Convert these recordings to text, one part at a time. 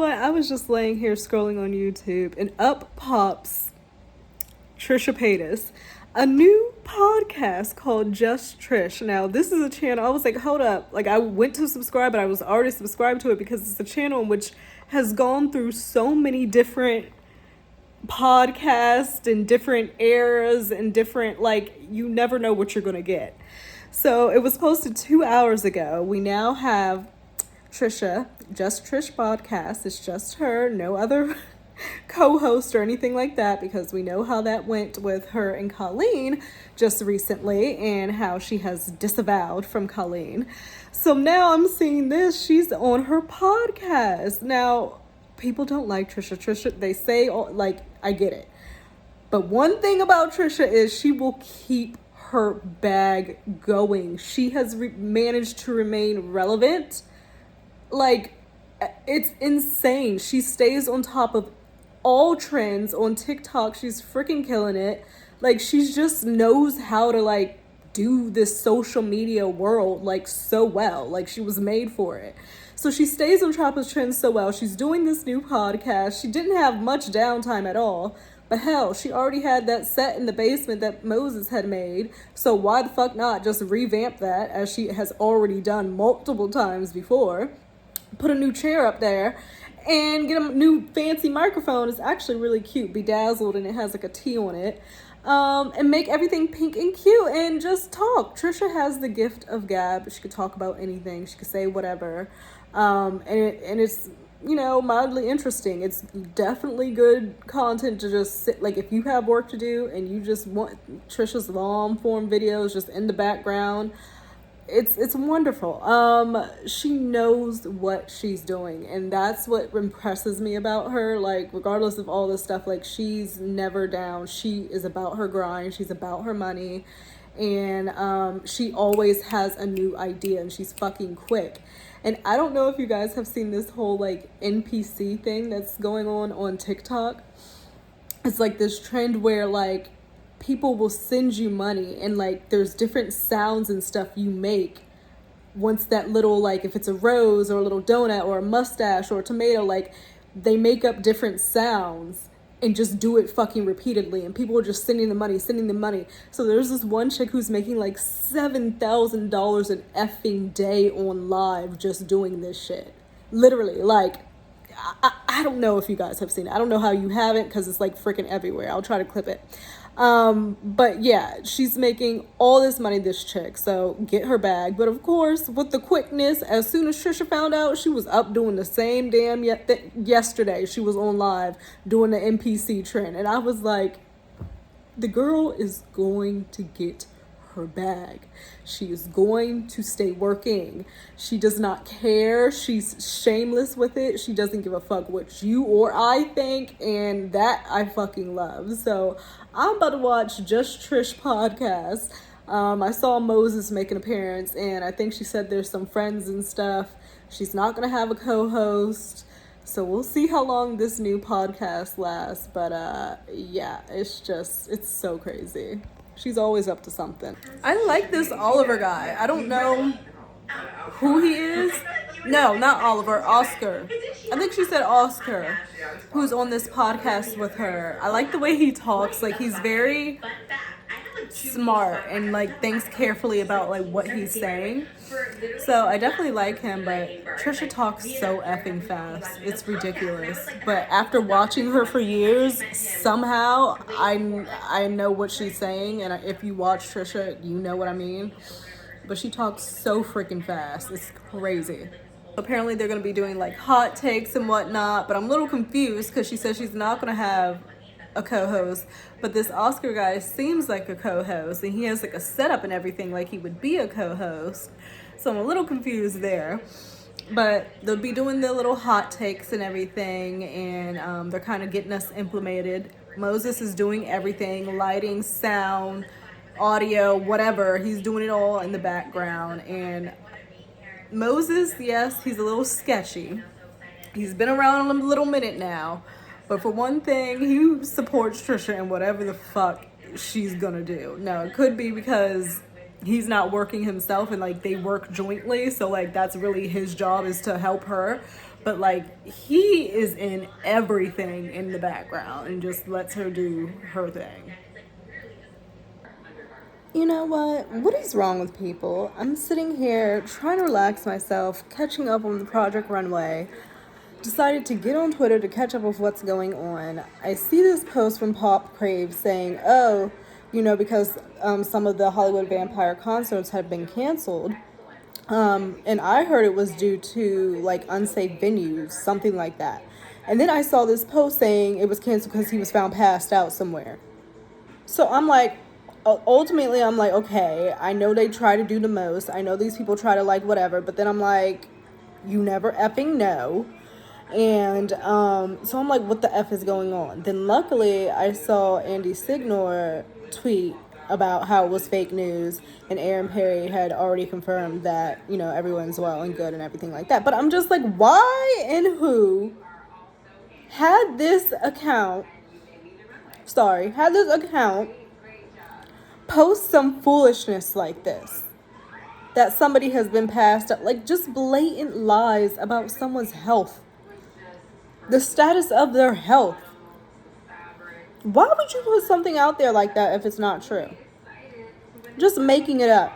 what? I was just laying here scrolling on YouTube, and up pops Trisha Paytas, a new podcast called Just Trish. Now, this is a channel, I was like, hold up. Like, I went to subscribe, but I was already subscribed to it because it's a channel in which has gone through so many different podcasts and different eras and different, like, you never know what you're going to get. So it was posted 2 hours ago. We now have Trisha, Just Trish podcast. It's just her, no other co-host or anything like that, because we know how that went with her and Colleen just recently and how she has disavowed from Colleen. So now I'm seeing this. She's on her podcast. Now, people don't like Trisha. They say, like, I get it. But one thing about Trisha is she will keep her bag going. She has managed to remain relevant. Like, it's insane. She stays on top of all trends on TikTok. She's freaking killing it. Like, she just knows how to, like, do this social media world, like, so well. Like, she was made for it. So she stays on top of trends so well. She's doing this new podcast. She didn't have much downtime at all. But hell, she already had that set in the basement that Moses had made. So why the fuck not just revamp that, as she has already done multiple times before? Put a new chair up there and get a new fancy microphone. It's actually really cute, bedazzled, and it has like a T on it. And make everything pink and cute and just talk. Trisha has the gift of gab. She could talk about anything. She could say whatever. And it's, you know, mildly interesting. It's definitely good content to just sit, like, if you have work to do and you just want Trisha's long form videos just in the background, it's wonderful. She knows what she's doing, and that's what impresses me about her. Like, regardless of all this stuff, like, she's never down. She is about her grind. She's about her money, and she always has a new idea, and she's fucking quick. And I don't know if you guys have seen this whole, like, NPC thing that's going on TikTok. It's like this trend where, like, people will send you money, and, like, there's different sounds and stuff you make once that little, like, if it's a rose or a little donut or a mustache or a tomato, like, they make up different sounds and just do it fucking repeatedly, and people are just sending the money. So there's this one chick who's making like $7,000 an effing day on live just doing this shit. Literally, like, I don't know if you guys have seen it. I don't know how you haven't, because it's like freaking everywhere. I'll try to clip it. But yeah, she's making all this money, this chick, so get her bag. But of course, with the quickness, as soon as Trisha found out, she was up doing the same damn yesterday. She was on live doing the NPC trend, and I was like, the girl is going to get her bag. She is going to stay working. She does not care. She's shameless with it. She doesn't give a fuck what you or I think, and that I fucking love. So I'm about to watch Just Trish podcast. I saw Moses make an appearance, and I think she said there's some friends and stuff. She's not gonna have a co-host, so we'll see how long this new podcast lasts. But yeah, it's so crazy. She's always up to something. I like this Oliver guy. I don't know who he is. No, not Oliver, Oscar. I think she said Oscar, who's on this podcast with her. I like the way he talks. Like, he's very smart and, like, thinks carefully about, like, what he's saying. So I definitely like him, but Trisha talks so effing fast. It's ridiculous. But after watching her for years, somehow I know what she's saying, and if you watch Trisha, you know what I mean. But she talks so freaking fast. It's crazy. Apparently they're going to be doing, like, hot takes and whatnot, but I'm a little confused because she says she's not going to have a co-host, but this Oscar guy seems like a co-host, and he has, like, a setup and everything like he would be a co-host. So I'm a little confused there. But they'll be doing their little hot takes and everything, and they're kind of getting us implemented. Moses is doing everything, lighting, sound, audio, whatever. He's doing it all in the background. And Moses, yes, he's a little sketchy. He's been around a little minute now. But for one thing, he supports Trisha in whatever the fuck she's gonna do. Now, it could be because he's not working himself and, like, they work jointly. So, like, that's really his job, is to help her. But like, he is in everything in the background and just lets her do her thing. You know what? What is wrong with people? I'm sitting here trying to relax myself, catching up on the Project Runway. Decided to get on Twitter to catch up with what's going on. I see this post from Pop Crave saying, oh, because some of the Hollywood Vampire concerts had been canceled. And I heard it was due to like unsafe venues, something like that. And then I saw this post saying it was canceled because he was found passed out somewhere. So I'm like, ultimately, I'm like, okay, I know they try to do the most. I know these people try to like whatever, but then I'm like, you never effing know. And so I'm like, what the F is going on? Then luckily, I saw Andy Signor tweet about how it was fake news, and Aaron Perry had already confirmed that, everyone's well and good and everything like that. But I'm just like, why and who had this account post some foolishness like this? That somebody has been passed up, like just blatant lies about someone's health. The status of their health. Why would you put something out there like that if it's not true? Just making it up.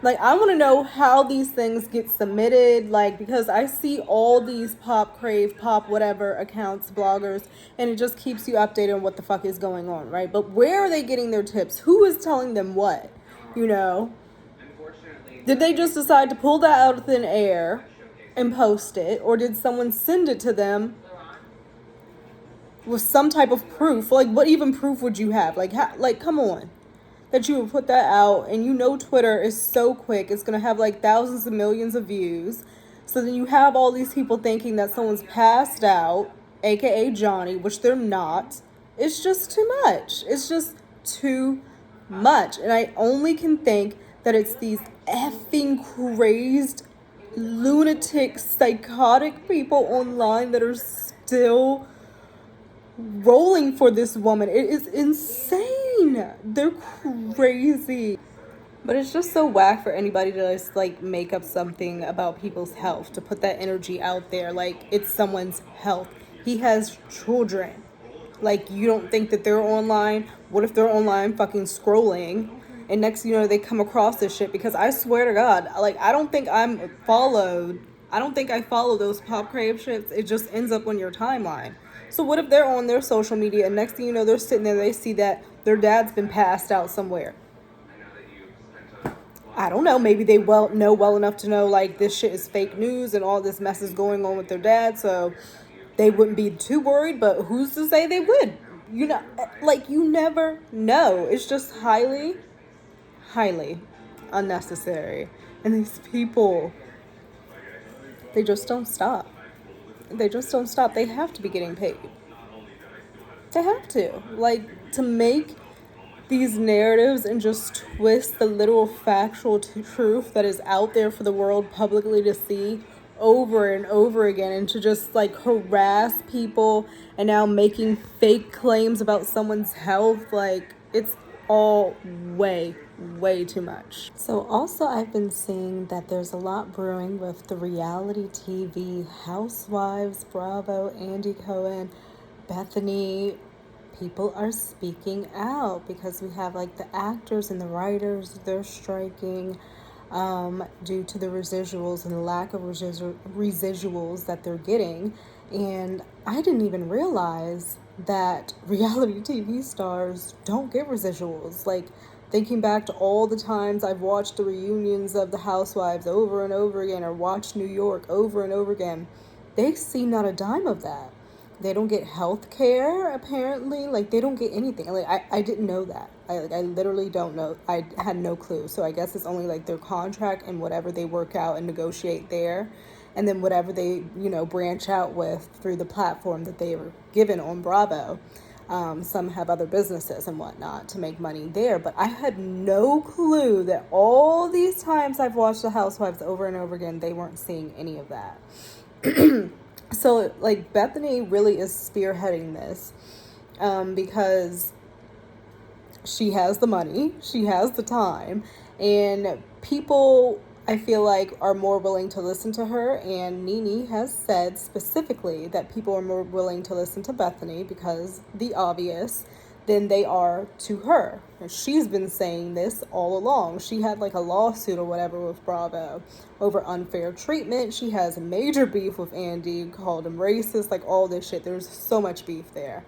Like, I want to know how these things get submitted, like, because I see all these Pop Crave, Pop whatever accounts, bloggers, and it just keeps you updated on what the fuck is going on, right? But where are they getting their tips? Who is telling them what? Did they just decide to pull that out of thin air and post it, or did someone send it to them with some type of proof? Like, what even proof would you have? Like, come on, that you would put that out, and Twitter is so quick, it's gonna have like thousands of millions of views. So then you have all these people thinking that someone's passed out, aka Johnny, which they're not. It's just too much. It's just too much, and I only can think that it's these effing crazed, lunatic, psychotic people online that are still rolling for this woman. It is insane. They're crazy. But it's just so whack for anybody to just like make up something about people's health, to put that energy out there like it's someone's health. He has children. Like, you don't think that they're online? What if they're online fucking scrolling, and next thing you know, they come across this shit? Because I swear to God, like, I don't think I follow those Pop Crave shits. It just ends up on your timeline. So what if they're on their social media, and next thing you know, they're sitting there, they see that their dad's been passed out somewhere? I don't know, maybe they know well enough to know, like, this shit is fake news and all this mess is going on with their dad, so they wouldn't be too worried, but who's to say they would? Like, you never know. It's just highly, highly unnecessary. And these people, they just don't stop. They have to be getting paid. They have to. Like, to make these narratives and just twist the literal factual truth that is out there for the world publicly to see over and over again, and to just like harass people and now making fake claims about someone's health, like, it's all way too much. So also, I've been seeing that there's a lot brewing with the reality TV Housewives, Bravo, Andy Cohen, Bethany. People are speaking out because we have like the actors and the writers, they're striking due to the residuals and the lack of residuals that they're getting. And I didn't even realize that reality TV stars don't get residuals. Like, thinking back to all the times I've watched the reunions of the Housewives over and over again, or watched New York over and over again, they see not a dime of that. They don't get health care, apparently. Like, they don't get anything. Like, I didn't know that. I literally don't know. I had no clue. So I guess it's only like their contract and whatever they work out and negotiate there. And then whatever they, branch out with through the platform that they were given on Bravo. Some have other businesses and whatnot to make money there. But I had no clue that all these times I've watched the Housewives over and over again, they weren't seeing any of that. So, like, Bethany really is spearheading this because she has the money, she has the time, and people I feel like are more willing to listen to her, and Nene has said specifically that people are more willing to listen to Bethany because the obvious than they are to her. And she's been saying this all along. She had like a lawsuit or whatever with Bravo over unfair treatment. She has a major beef with Andy, called him racist, like all this shit. There's so much beef there.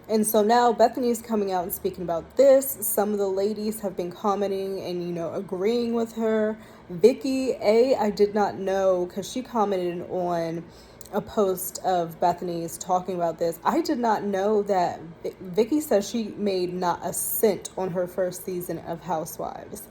And so now Bethany's coming out and speaking about this. Some of the ladies have been commenting and, agreeing with her. Vicky, I did not know, because she commented on a post of Bethany's talking about this. I did not know that Vicky says she made not a cent on her first season of Housewives.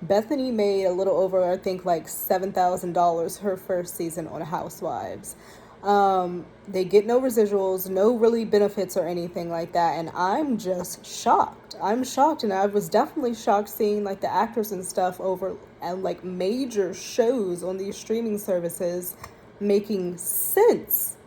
Bethany made a little over, I think, like $7,000 her first season on Housewives. They get no residuals, no really benefits or anything like that, and I'm just shocked. I'm shocked, and I was definitely shocked seeing like the actors and stuff over and like major shows on these streaming services making sense,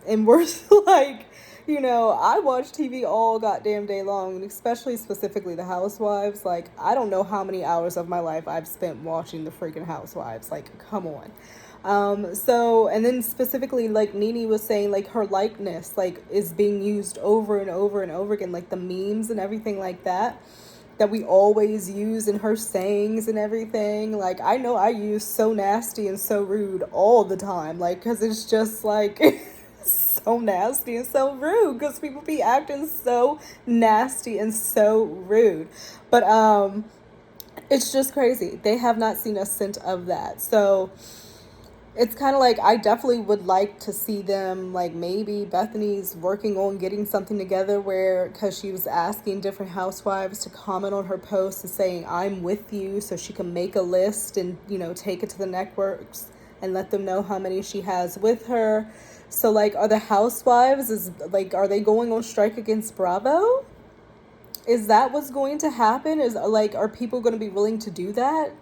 and we're like, I watch TV all goddamn day long, and especially specifically the Housewives. Like, I don't know how many hours of my life I've spent watching the freaking Housewives. Like, come on. And then specifically, like Nene was saying, like her likeness, like, is being used over and over and over again, like the memes and everything like that we always use in her sayings and everything. Like, I know I use so nasty and so rude all the time, like, because it's just like so nasty and so rude, because people be acting so nasty and so rude. But it's just crazy. They have not seen a scent of that. So it's kind of like, I definitely would like to see them, like, maybe Bethany's working on getting something together where, because she was asking different housewives to comment on her post and saying, I'm with you, so she can make a list and, take it to the networks and let them know how many she has with her. So, like, are the housewives, are they going on strike against Bravo? Is that what's going to happen? Are people going to be willing to do that?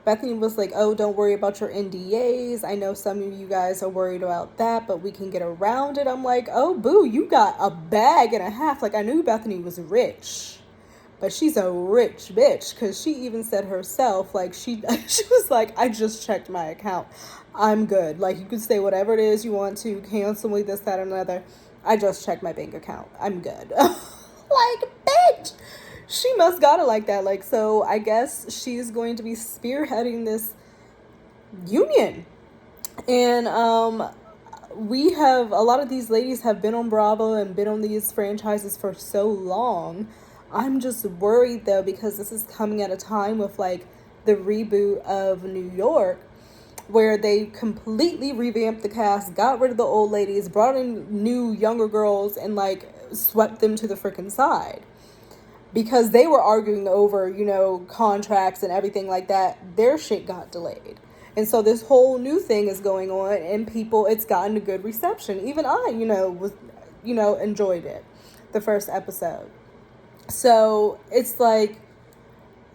Bethany was like, oh, don't worry about your NDAs. I know some of you guys are worried about that, but we can get around it. I'm like, oh, boo, you got a bag and a half. Like, I knew Bethany was rich, but she's a rich bitch, because she even said herself, like, she was like, I just checked my account. I'm good. Like, you can say whatever it is you want to, cancel me, this, that, and another. I just checked my bank account. I'm good. Like, bitch. She must got it like that. Like, so I guess she's going to be spearheading this union. And a lot of these ladies have been on Bravo and been on these franchises for so long. I'm just worried, though, because this is coming at a time with, like, the reboot of New York, where they completely revamped the cast, got rid of the old ladies, brought in new, younger girls, and, like, swept them to the freaking side. Because they were arguing over, contracts and everything like that, their shit got delayed. And so this whole new thing is going on, and it's gotten a good reception. Even I, enjoyed it, the first episode. So it's like,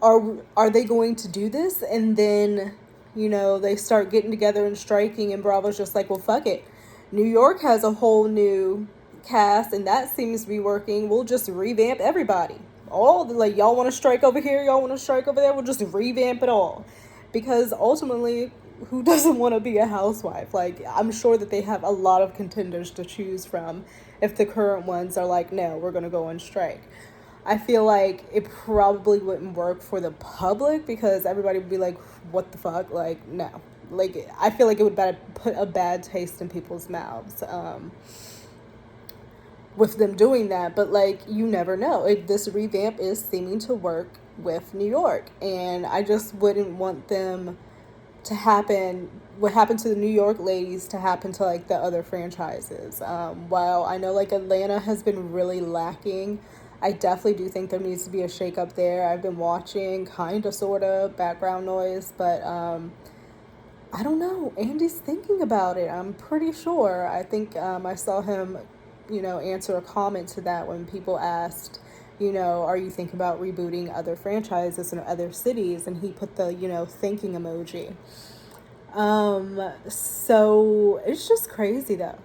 are they going to do this? And then, they start getting together and striking, and Bravo's just like, well, fuck it. New York has a whole new cast, and that seems to be working. We'll just revamp everybody. Y'all want to strike over here, y'all want to strike over there, we'll just revamp it all. Because ultimately, who doesn't want to be a housewife? Like, I'm sure that they have a lot of contenders to choose from if the current ones are like, no, we're going to go on strike. I feel like it probably wouldn't work for the public, because everybody would be like, what the fuck? Like, no. Like, I feel like it would put a bad taste in people's mouths. With them doing that, but like, you never know. This revamp is seeming to work with New York, and I just wouldn't want them to happen, what happened to the New York ladies, to happen to like the other franchises. While I know like Atlanta has been really lacking, I definitely do think there needs to be a shakeup there. I've been watching, kind of, sort of, background noise, but I don't know. Andy's thinking about it, I'm pretty sure. I think I saw him answer a comment to that when people asked, are you thinking about rebooting other franchises in other cities? And he put the, thinking emoji. So it's just crazy, though.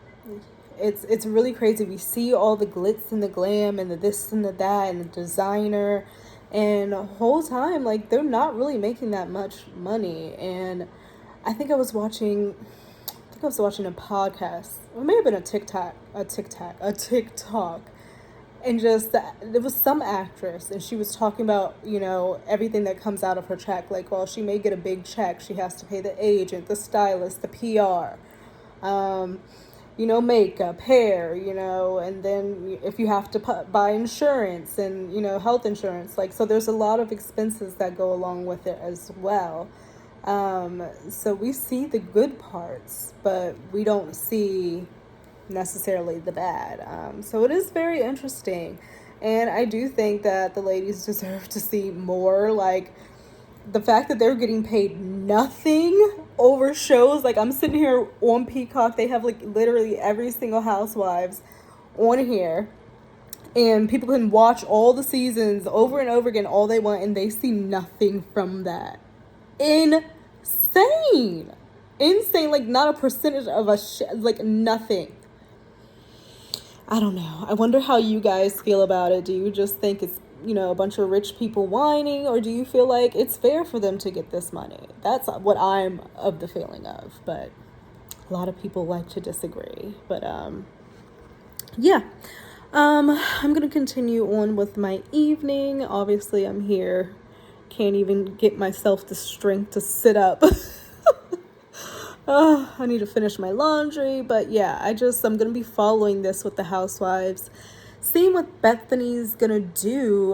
It's really crazy. We see all the glitz and the glam and the this and the that and the designer And the whole time, like, they're not really making that much money. And I think I was watching a podcast. It may have been a TikTok. And just that there was some actress and she was talking about, everything that comes out of her check. Like, well, she may get a big check. She has to pay the agent, the stylist, the PR, makeup, hair, and then if you have to buy insurance and, health insurance. Like, so there's a lot of expenses that go along with it as well. So we see the good parts, but we don't see necessarily the bad. So it is very interesting. And I do think that the ladies deserve to see more. Like, the fact that they're getting paid nothing over shows. Like, I'm sitting here on Peacock. They have, like, literally every single Housewives on here. And people can watch all the seasons over and over again all they want, and they see nothing from that. Insane. Like, not a percentage of like, nothing. I don't know. I wonder how you guys feel about it. Do you just think it's, a bunch of rich people whining, or do you feel like it's fair for them to get this money? That's what I'm of the feeling of, but a lot of people like to disagree. But yeah. I'm going to continue on with my evening. Obviously, I'm here. Can't even get myself the strength to sit up. I need to finish my laundry, but yeah, I'm going to be following this with the Housewives, seeing what Bethany's going to do.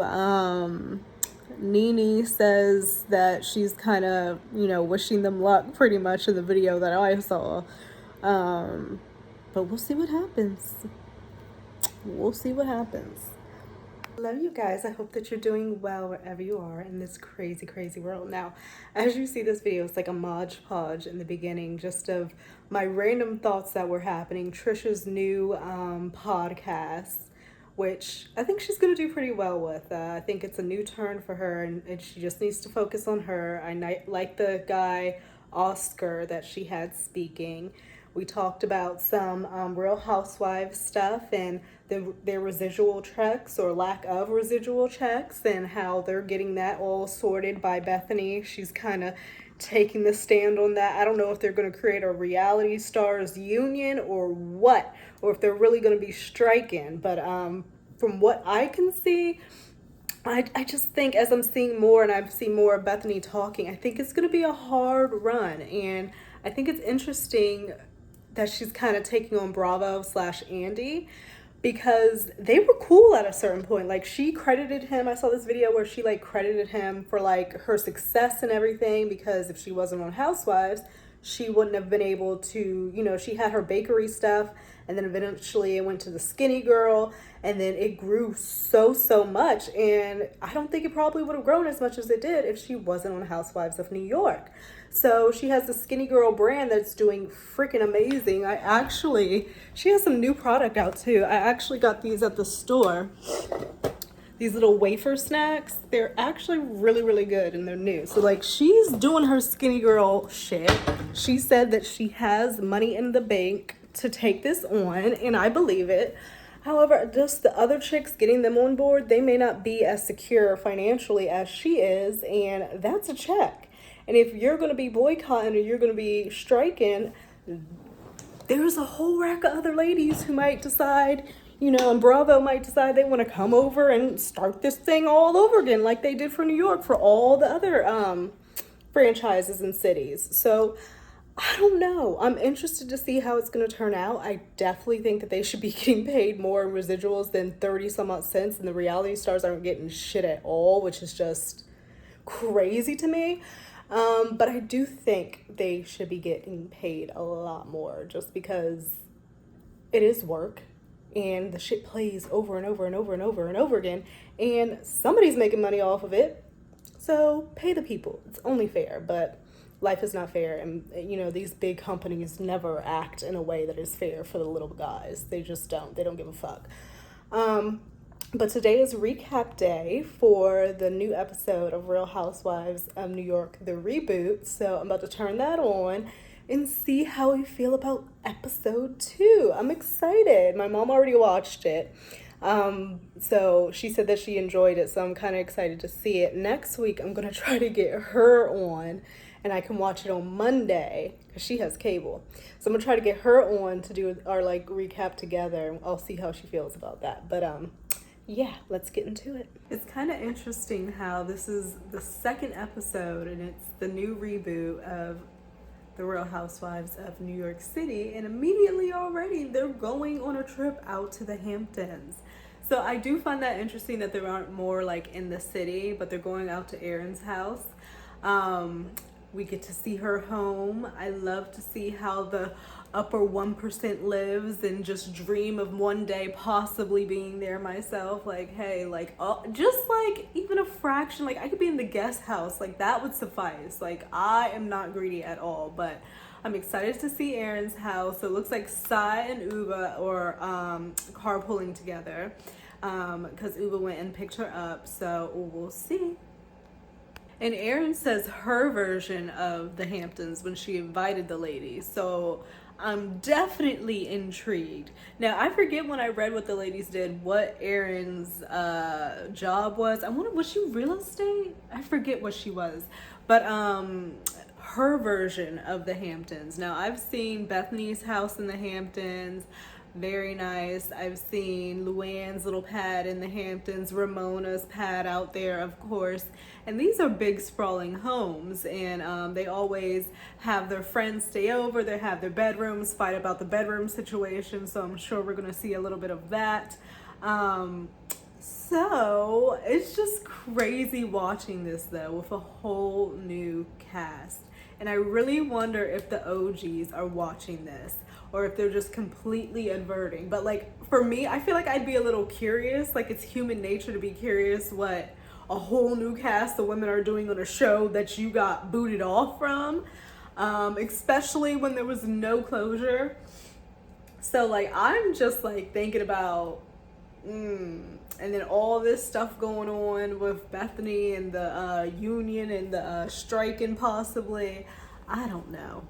Nene says that she's kind of, wishing them luck pretty much in the video that I saw. But we'll see what happens. Love you guys. I hope that you're doing well wherever you are in this crazy, crazy world. Now, as you see this video, it's like a Mod Podge in the beginning, just of my random thoughts that were happening. Trisha's new podcast, which I think she's going to do pretty well with. I think it's a new turn for her, and she just needs to focus on her. I like the guy, Oscar, that she had speaking. We talked about some Real Housewives stuff and their residual checks or lack of residual checks, and how they're getting that all sorted by Bethany. She's kind of taking the stand on that. I don't know if they're going to create a reality stars union or what, or if they're really going to be striking. But from what I can see, I just think, as I'm seeing more and I've seen more of Bethany talking, I think it's going to be a hard run. And I think it's interesting that she's kind of taking on Bravo/Andy, because they were cool at a certain point. Like, she credited him. I saw this video where she, like, credited him for, like, her success and everything, because if she wasn't on Housewives, she wouldn't have been able to, she had her bakery stuff, and then eventually it went to the Skinny Girl, and then it grew so much. And I don't think it probably would have grown as much as it did if she wasn't on Housewives of New York. So she has the Skinny Girl brand that's doing freaking amazing. She has some new product out too. I actually got these at the store. These little wafer snacks. They're actually really, really good, and they're new. So, like, she's doing her Skinny Girl shit. She said that she has money in the bank to take this on, and I believe it. However, just the other chicks, getting them on board, they may not be as secure financially as she is, and that's a check. And if you're going to be boycotting or you're going to be striking, there's a whole rack of other ladies who might decide, and Bravo might decide they want to come over and start this thing all over again, like they did for New York, for all the other franchises and cities. So I don't know. I'm interested to see how it's going to turn out. I definitely think that they should be getting paid more in residuals than 30 some odd cents, and the reality stars aren't getting shit at all, which is just crazy to me. But I do think they should be getting paid a lot more, just because it is work and the shit plays over and over and over and over and over again, and somebody's making money off of it. So pay the people. It's only fair, but life is not fair. And, these big companies never act in a way that is fair for the little guys. They just don't. They don't give a fuck. But today is recap day for the new episode of Real Housewives of New York, the Reboot. So I'm about to turn that on and see how we feel about episode 2. I'm excited. My mom already watched it. So she said that she enjoyed it, so I'm kind of excited to see it. Next week, I'm going to try to get her on, and I can watch it on Monday because she has cable. So I'm going to try to get her on to do our like recap together. I'll see how she feels about that. But yeah, let's get into it. It's kind of interesting how this is the second episode, and it's the new reboot of the Real Housewives of New York City, and immediately already they're going on a trip out to the Hamptons. So I do find that interesting that there aren't more like in the city, but they're going out to Erin's house. We get to see her home. I love to see how the upper 1% lives and just dream of one day possibly being there myself. Like, hey, like, just like even a fraction, like I could be in the guest house, like that would suffice. Like, I am not greedy at all, but I'm excited to see Erin's house. So it looks like Sai and Uba are carpooling together because Uba went and picked her up. So we'll see. And Erin says her version of the Hamptons when she invited the ladies. So I'm definitely intrigued. Now, I forget when I read what the ladies did, what Erin's job was. I wonder, was she real estate? I forget what she was. But her version of the Hamptons. Now, I've seen Bethany's house in the Hamptons. Very nice. I've seen Luann's little pad in the Hamptons, Ramona's pad out there, of course. And these are big sprawling homes, and they always have their friends stay over. They have their bedrooms, fight about the bedroom situation. So I'm sure we're going to see a little bit of that. So it's just crazy watching this though with a whole new cast. And I really wonder if the OGs are watching this or if they're just completely adverting. But like for me, I feel like I'd be a little curious. Like it's human nature to be curious what a whole new cast of women are doing on a show that you got booted off from, especially when there was no closure. So like I'm just like thinking about and then all this stuff going on with Bethany and the union and the striking possibly. I don't know.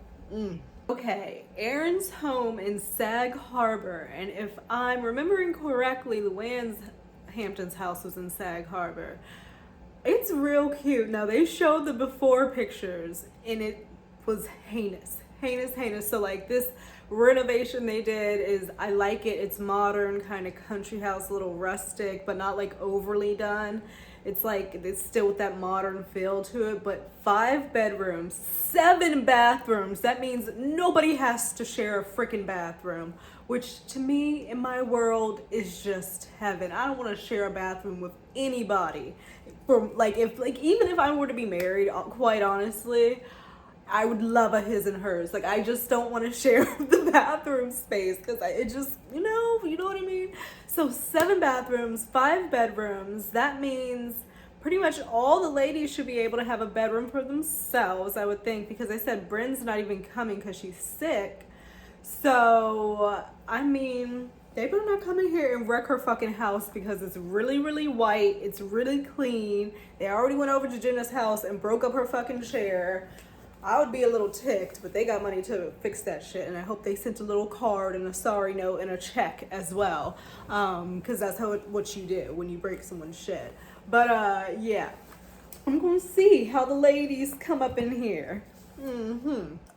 Okay, Erin's home in Sag Harbor, and if I'm remembering correctly, Luann's Hamptons house was in Sag Harbor. It's real cute. Now they showed the before pictures and it was heinous. So like this renovation they did is, I like it. It's modern, kind of country house, a little rustic, but not like overly done. It's like, it's still with that modern feel to it, but 5 bedrooms, 7 bathrooms. That means nobody has to share a freaking bathroom, which to me in my world is just heaven. I don't want to share a bathroom with anybody. For like, if like, even if I were to be married, quite honestly, I would love a his and hers. Like, I just don't want to share the bathroom space because it just, you know what I mean? So 7 bathrooms, 5 bedrooms. That means pretty much all the ladies should be able to have a bedroom for themselves, I would think, because I said Bryn's not even coming because she's sick. So, I mean, they better not come in here and wreck her fucking house because it's really, really white. It's really clean. They already went over to Jenna's house and broke up her fucking chair. I would be a little ticked, but they got money to fix that shit, and I hope they sent a little card and a sorry note and a check as well, because that's what you do when you break someone's shit. But yeah, I'm gonna see how the ladies come up in here.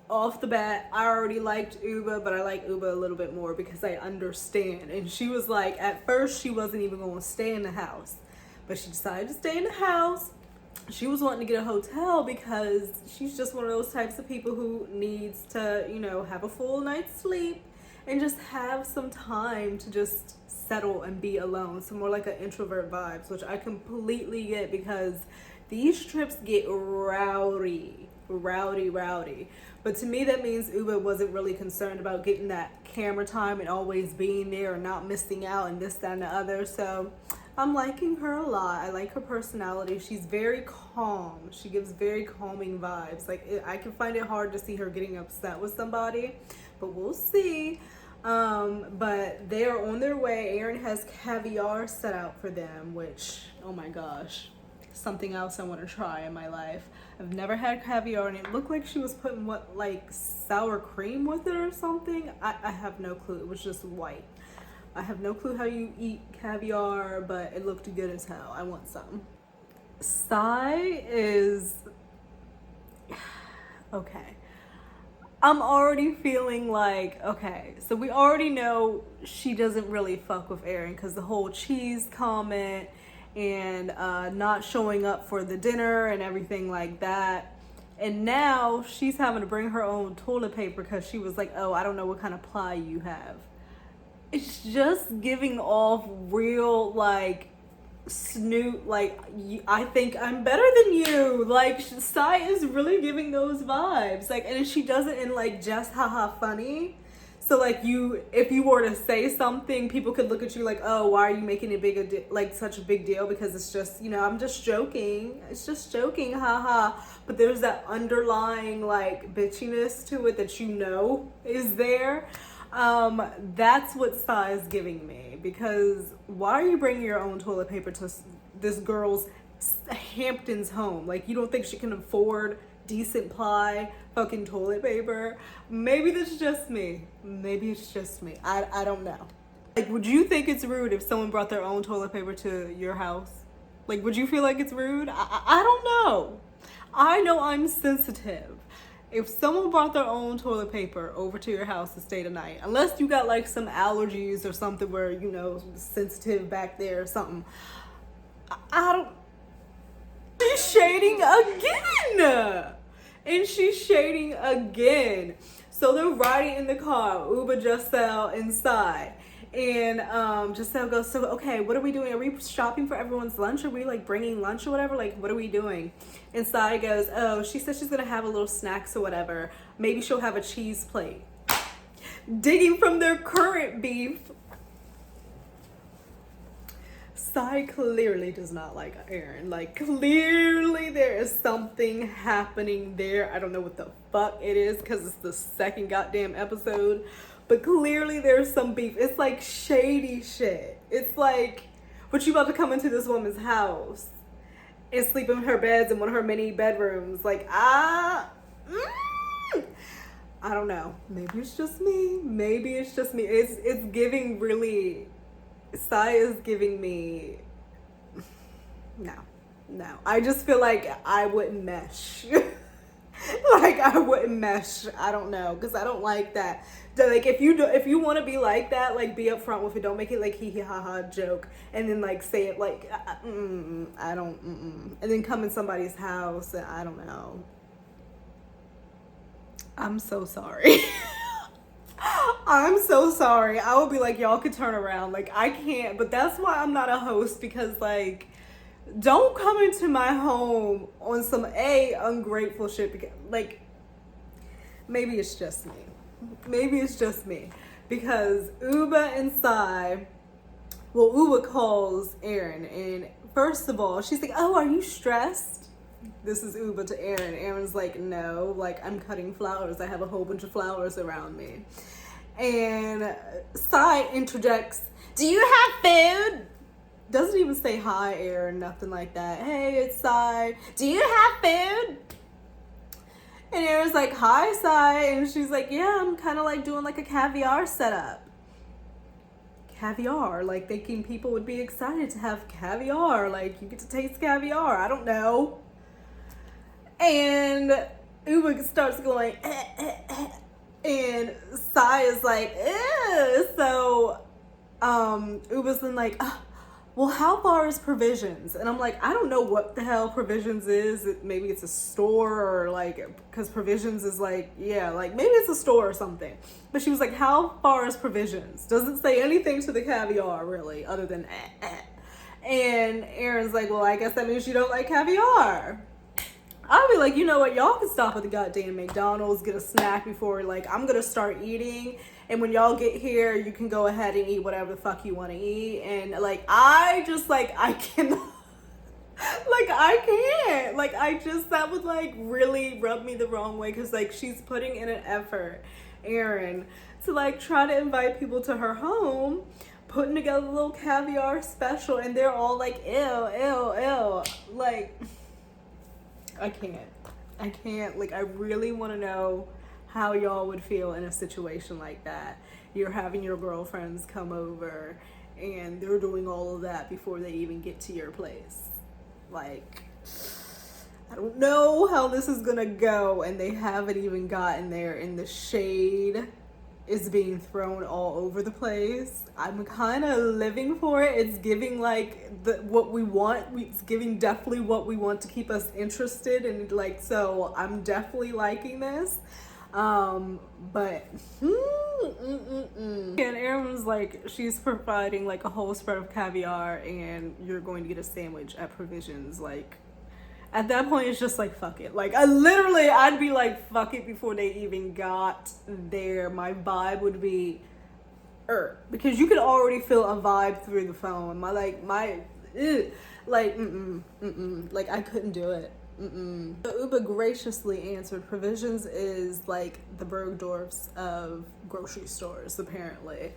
Off the bat, I already liked Uba, but I like Uba a little bit more because I understand. And she was like, at first she wasn't even gonna stay in the house, but she decided to stay in the house. She was wanting to get a hotel because she's just one of those types of people who needs to, you know, have a full night's sleep and just have some time to just settle and be alone. So more like an introvert vibes, which I completely get because these trips get rowdy. But to me, that means Uba wasn't really concerned about getting that camera time and always being there and not missing out and this, that, and the other. So I'm liking her a lot. I like her personality. She's very calm. She gives very calming vibes. Like, I can find it hard to see her getting upset with somebody, but we'll see. But they are on their way. Erin has caviar set out for them, which, oh my gosh, something else I want to try in my life. I've never had caviar, and it looked like she was putting like sour cream with it or something. I have no clue. It was just white. I have no clue how you eat caviar, but it looked good as hell. I want some. Sai is okay. I'm already feeling like, okay, so we already know she doesn't really fuck with Aaron because the whole cheese comment and not showing up for the dinner and everything like that. And now she's having to bring her own toilet paper because she was like, oh, I don't know what kind of ply you have. It's just giving off real, like, snoot, like, I think I'm better than you. Like, Sai is really giving those vibes. Like, and she does it in, like, just haha funny. So, like, if you were to say something, people could look at you like, oh, why are you making it like such a big deal? Because it's just, you know, I'm just joking. It's just joking, haha. But there's that underlying, like, bitchiness to it that you know is there. That's what Sai is giving me, because why are you bringing your own toilet paper to this girl's Hamptons home? Like, you don't think she can afford decent ply fucking toilet paper? Maybe that's just me. Maybe it's just me. I don't know. Like, would you think it's rude if someone brought their own toilet paper to your house? Like, would you feel like it's rude? I don't know. I know I'm sensitive. If someone brought their own toilet paper over to your house to stay the night, unless you got like some allergies or something where, you know, sensitive back there or something, I don't. She's shading again! And she's shading again. So they're riding in the car, Uba, Giselle, and Sai. And Giselle goes, so, okay, what are we doing? Are we shopping for everyone's lunch? Are we, like, bringing lunch or whatever? Like, what are we doing? And Sai goes, oh, she said she's going to have a little snacks or whatever. Maybe she'll have a cheese plate. Digging from their current beef. Sai clearly does not like Aaron. Like, clearly there is something happening there. I don't know what the fuck it is because it's the second goddamn episode. But clearly there's some beef. It's like shady shit. It's like, what you about to come into this woman's house and sleep in her beds in one of her many bedrooms? Like, I don't know. Maybe it's just me. Maybe it's just me. It's giving really, Sai is giving me, no. I just feel like I wouldn't mesh. Like, I wouldn't mesh. I don't know, because I don't like that. Like, if you want to be like that, like, be upfront with it. Don't make it like hee hee ha ha joke and then like say it like I don't and then come in somebody's house and I don't know. I'm so sorry. I'm so sorry. I would be like, y'all could turn around. Like, I can't. But that's why I'm not a host, because like, don't come into my home on some ungrateful shit. Because, like, maybe it's just me. Maybe it's just me. Because Uba and Sai, well, Uba calls Aaron, and first of all, she's like, oh, are you stressed? This is Uba to Aaron. Aaron's like, no, like, I'm cutting flowers. I have a whole bunch of flowers around me. And Sai interjects, do you have food? Doesn't even say hi, Aaron, nothing like that. Hey, it's Sai. Do you have food? And Aaron's like, hi, Sai. And she's like, yeah, I'm kind of like doing like a caviar setup. Caviar, like thinking people would be excited to have caviar. Like, you get to taste caviar. I don't know. And Uba starts going, and Sai is like, so Uba's been like, well, how far is Provisions? And I'm like, I don't know what the hell Provisions is. Maybe it's a store, or like, because Provisions is like, yeah, like maybe it's a store or something. But she was like, how far is Provisions? Doesn't say anything to the caviar really, other than And Aaron's like, well, I guess that means you don't like caviar. I'll be like, you know what? Y'all can stop at the goddamn McDonald's, get a snack before, like, I'm going to start eating. And when y'all get here, you can go ahead and eat whatever the fuck you want to eat. And, like, I just, like, I cannot, like, I can't. Like, that would, like, really rub me the wrong way. Because, like, she's putting in an effort, Aaron, to, like, try to invite people to her home, putting together a little caviar special. And they're all like, ew. Like, I can't. Like, I really want to know how y'all would feel in a situation like that. you're having your girlfriends come over and they're doing all of that before they even get to your place. Like, I don't know how this is gonna go, and they haven't even gotten there, and the shade is being thrown all over the place. I'm kind of living for it. It's giving like what we want. It's giving definitely what we want to keep us interested, and like, so I'm definitely liking this. But and Erin was like, she's providing like a whole spread of caviar, and you're going to get a sandwich at Provisions. Like, at that point, it's just like, fuck it. Like, I'd be like, fuck it before they even got there. My vibe would be, because you could already feel a vibe through the phone. Like, I couldn't do it. So Uber graciously answered, Provisions is like the Bergdorf's of grocery stores, apparently.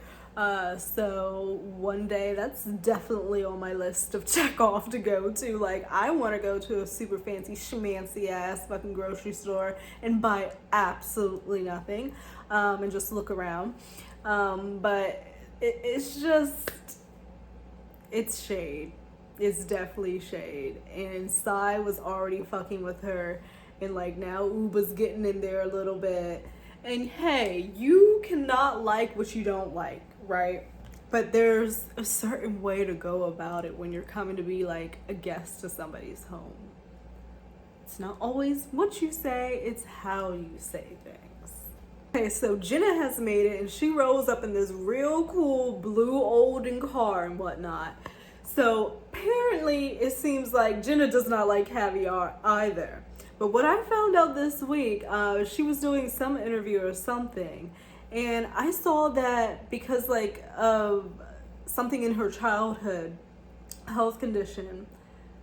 So one day, that's definitely on my list of check off to go to. Like, I want to go to a super fancy schmancy ass fucking grocery store and buy absolutely nothing, and just look around. But it's just, it's shade. It's definitely shade. And Sai was already fucking with her, and like now Uba's getting in there a little bit. And hey, you cannot like what you don't like, right? But there's a certain way to go about it when you're coming to be like a guest to somebody's home. It's not always what you say, it's how you say things. Okay, so Jenna has made it, and she rolls up in this real cool blue olden car and whatnot. So apparently it seems like Jenna does not like caviar either. But what I found out this week, she was doing some interview or something, and I saw that because like of something in her childhood health condition,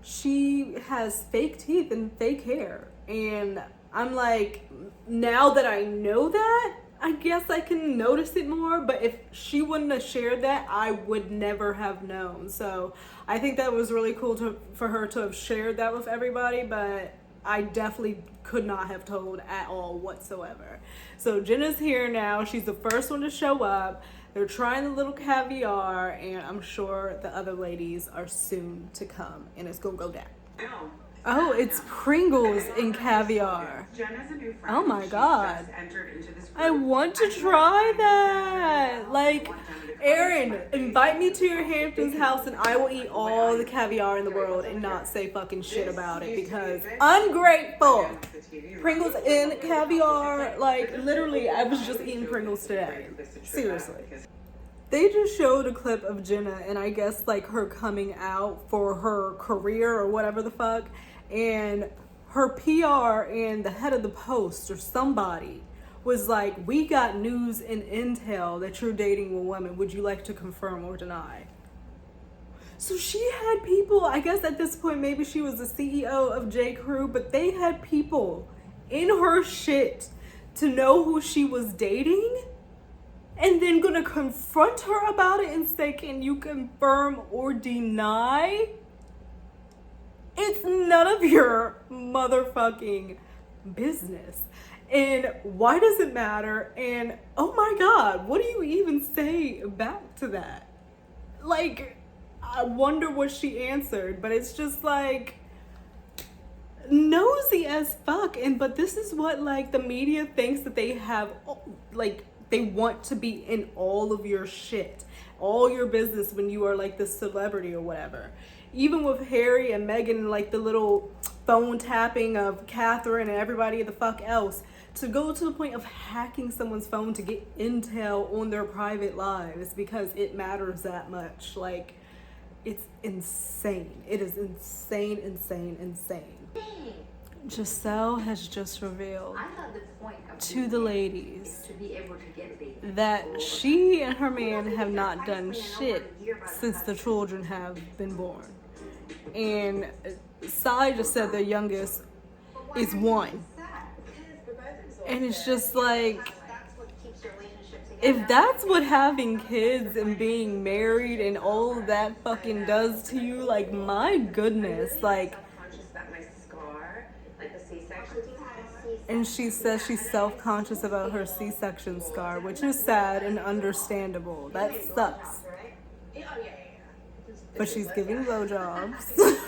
she has fake teeth and fake hair. And I'm like, now that I know that, I guess I can notice it more. But if she wouldn't have shared that, I would never have known. So I think that was really cool for her to have shared that with everybody, but I definitely could not have told at all whatsoever. So Jenna's here now. She's the first one to show up. They're trying the little caviar, and I'm sure the other ladies are soon to come, and it's gonna go down. Oh, it's Pringles in caviar. Oh my god. I want to try that. Like, Erin, invite me to your Hamptons house and I will eat all the caviar in the world and not say fucking shit about it, because ungrateful. Pringles in caviar. Like, literally, I was just eating Pringles today. Seriously. They just showed a clip of Jenna, and I guess like her coming out for her career or whatever the fuck. And her PR and the head of the Post or somebody was like, we got news and intel that you're dating a woman. Would you like to confirm or deny? So she had people, I guess at this point, maybe she was the CEO of J. Crew, but they had people in her shit to know who she was dating, and then gonna confront her about it and say, can you confirm or deny? It's none of your motherfucking business. And why does it matter? And oh my god, what do you even say back to that? Like, I wonder what she answered, but it's just like nosy as fuck. And but this is what like the media thinks that they have, like they want to be in all of your shit, all your business when you are like the celebrity or whatever. Even with Harry and Meghan and like the little phone tapping of Catherine and everybody the fuck else, to go to the point of hacking someone's phone to get intel on their private lives because it matters that much. Like, it's insane. It is insane, insane, insane. Giselle has just revealed to the ladies that she and her man have not done shit since the children have been born. And Sai just said their youngest is 1. And it's just like, if that's what having kids and being married and all of that fucking does to you, like, my goodness, like, And she says she's self-conscious about her C-section scar, which is sad and understandable. That sucks. But she's giving blowjobs.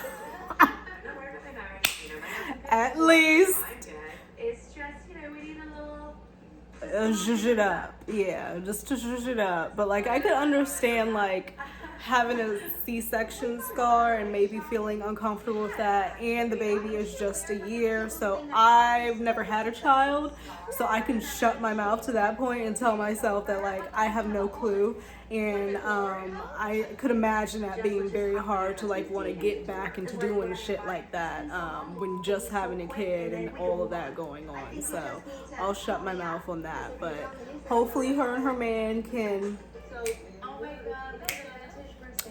At least. It's just, we need a little... Zhuzh it up. Yeah, just to zhuzh it up. But like, I could understand like having a C-section scar and maybe feeling uncomfortable with that, and the baby is just a year, so I've never had a child, so I can shut my mouth to that point and tell myself that like I have no clue. And I could imagine that being very hard to like want to get back into doing shit like that when just having a kid and all of that going on. So I'll shut my mouth on that, but hopefully her and her man can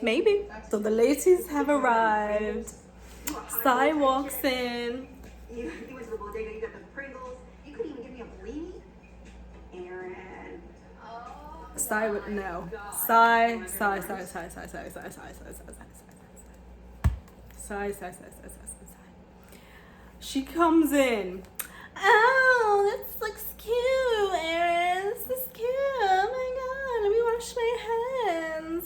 maybe. So the ladies have arrived. Sai walks in. You went to the bodega, you got the Pringles. You couldn't even give me a blini? Aaron. Sai would no. Sai. She comes in. Oh, this looks cute, Aaron. This is cute. Oh my god, let me wash my hands.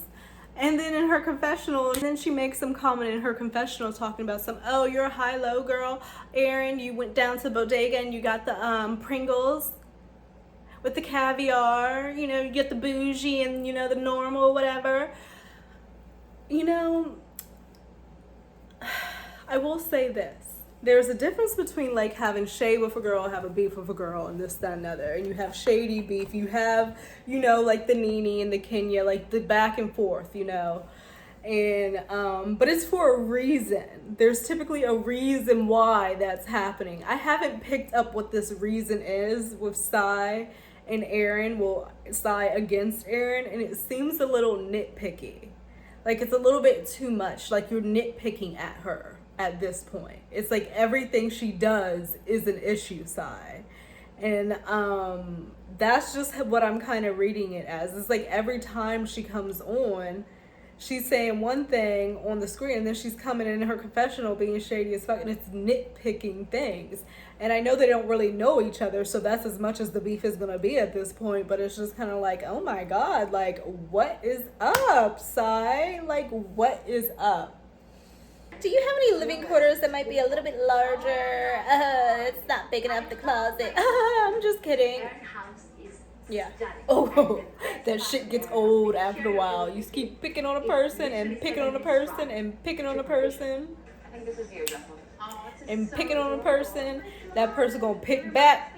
And then in her confessional, then she makes some comment in her confessional talking about oh, you're a high-low girl. Aaron, you went down to bodega and you got the Pringles with the caviar. You get the bougie and, the normal, whatever. I will say this. There's a difference between like having shade with a girl, have a beef with a girl, and this, that, and other. And you have shady beef. You have, like the Nene and the Kenya, like the back and forth, And, but it's for a reason. There's typically a reason why that's happening. I haven't picked up what this reason is with Sai and Aaron. Well, Sai against Aaron. And it seems a little nitpicky. Like it's a little bit too much. Like you're nitpicking at her. At this point, it's like everything she does is an issue, Sai. And that's just what I'm kind of reading it as. It's like every time she comes on, she's saying one thing on the screen, and then she's coming in her confessional being shady as fuck, and it's nitpicking things. And I know they don't really know each other, so that's as much as the beef is gonna be at this point. But it's just kind of like, oh my god, like what is up, Sai? Like what is up? Do you have any living quarters that might be a little bit larger? It's not big enough, the closet. I'm just kidding. Yeah. Oh, that shit gets old after a while. You keep picking on a person and picking on a person and picking on a person. I think this is you, and picking on a person. That person gonna pick back.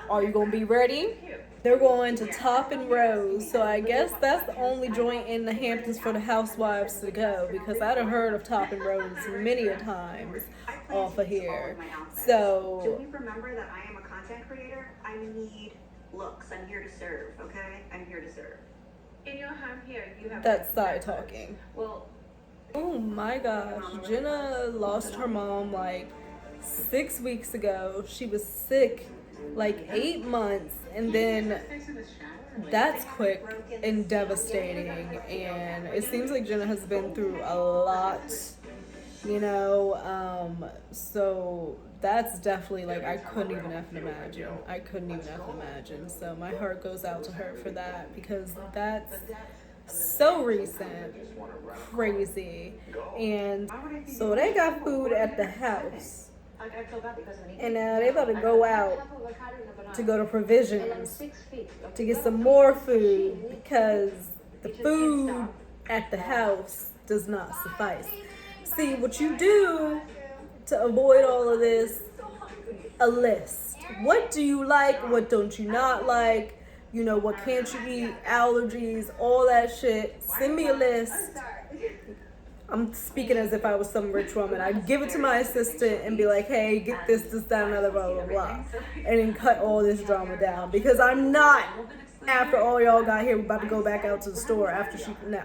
Are you gonna be ready? They're going to Top and Rose, so I guess that's the only joint in the Hamptons for the housewives to go, because I'd have heard of Top and Rose many a times off of here. So do you remember that I am a content creator? I need looks. I'm here to serve, okay? I'm here to serve. In your home here, you have that's Sai talking. Well, oh my gosh, Jenna lost her mom like 6 weeks ago. She was sick like 8 months, and then that's quick and devastating, and it seems like Jenna has been through a lot, so that's definitely like I couldn't even imagine. So my heart goes out to her for that, because that's so recent, crazy. And so they got food at the house, and now they about to go out to go to Provisions to get some more food, because the food at the house does not suffice. See, what you do to avoid all of this, a list. What do you like? What don't you not like? What can't you eat? Allergies, all that shit. Send me a list. I'm speaking as if I was some rich woman. I'd give it to my assistant and be like, hey, get this, that, another, blah, blah, blah. And then cut all this drama down. Because I'm not, after all y'all got here, we're about to go back out to the store after she, no.